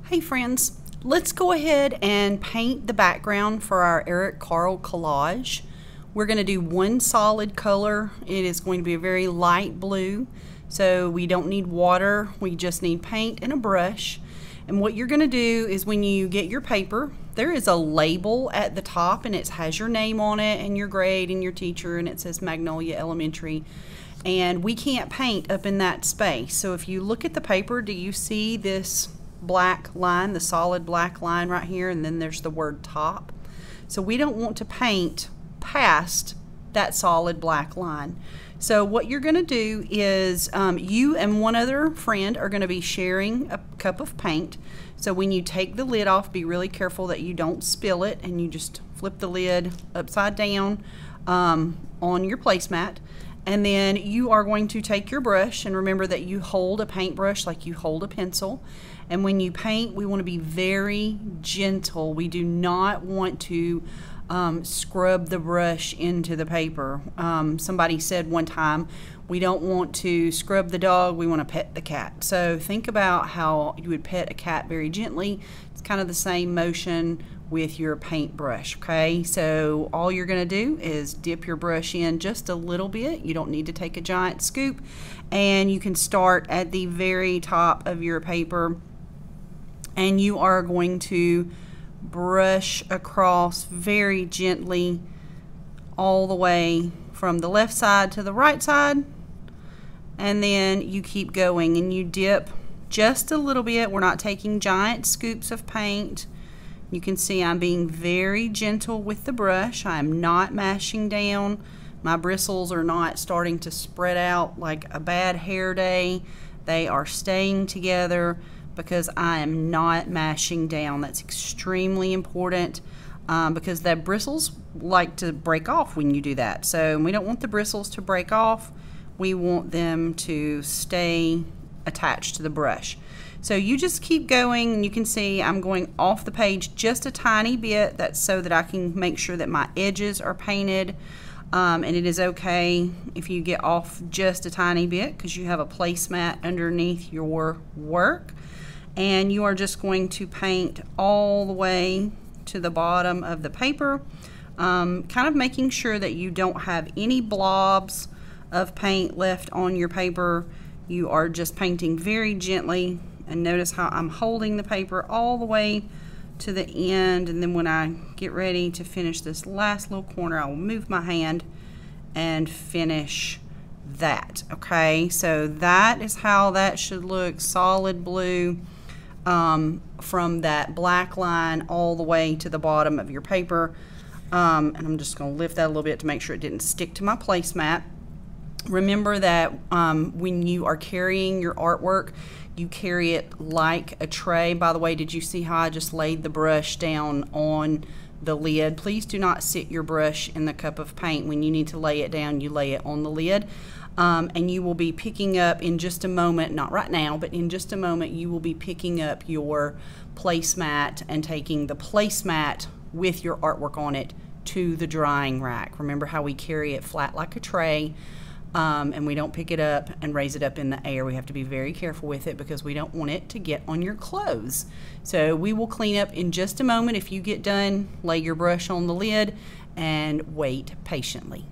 Hey friends, let's go ahead and paint the background for our Eric Carle collage. We're going to do one solid color. It is going to be a very light blue, so we don't need water, we just need paint and a brush. And what you're going to do is when you get your paper, there is a label at the top and it has your name on it and your grade and your teacher, and it says Magnolia Elementary. And we can't paint up in that space. So if you look at the paper, do you see this black line, the solid black line right here, and then there's the word top? So we don't want to paint past that solid black line. So what you're going to do is you and one other friend are going to be sharing a cup of paint. So when you take the lid off, be really careful that you don't spill it, and you just flip the lid upside down on your placemat. And then you are going to take your brush, and remember that you hold a paintbrush like you hold a pencil. And when you paint, we want to be very gentle. We do not want to scrub the brush into the paper. Somebody said one time, we don't want to scrub the dog, we want to pet the cat. So think about how you would pet a cat very gently. It's kind of the same motion with your paintbrush, okay? So all you're going to do is dip your brush in just a little bit. You don't need to take a giant scoop, and you can start at the very top of your paper, and you are going to brush across very gently all the way from the left side to the right side, and then you keep going and you dip just a little bit. We're not taking giant scoops of paint. You can see I'm being very gentle with the brush. I'm not mashing down. My bristles are not starting to spread out like a bad hair day. They are staying together because I am not mashing down. That's extremely important because the bristles like to break off when you do that. So we don't want the bristles to break off. We want them to stay attached to the brush. So you just keep going, and you can see I'm going off the page just a tiny bit. That's so that I can make sure that my edges are painted. And it is okay if you get off just a tiny bit because you have a placemat underneath your work. And you are just going to paint all the way to the bottom of the paper, kind of making sure that you don't have any blobs of paint left on your paper. You are just painting very gently, and notice how I'm holding the paper all the way to the end, and then when I get ready to finish this last little corner, I will move my hand and finish that. Okay, so that is how that should look, solid blue from that black line all the way to the bottom of your paper. And I'm just going to lift that a little bit to make sure it didn't stick to my placemat. Remember that when you are carrying your artwork, you carry it like a tray. By the way, did you see how I just laid the brush down on the lid? Please do not sit your brush in the cup of paint. When you need to lay it down, you lay it on the lid. And you will be picking up in just a moment, not right now, but in just a moment, you will be picking up your placemat and taking the placemat with your artwork on it to the drying rack. Remember how we carry it flat like a tray, and we don't pick it up and raise it up in the air. We have to be very careful with it because we don't want it to get on your clothes. So we will clean up in just a moment. If you get done, lay your brush on the lid and wait patiently.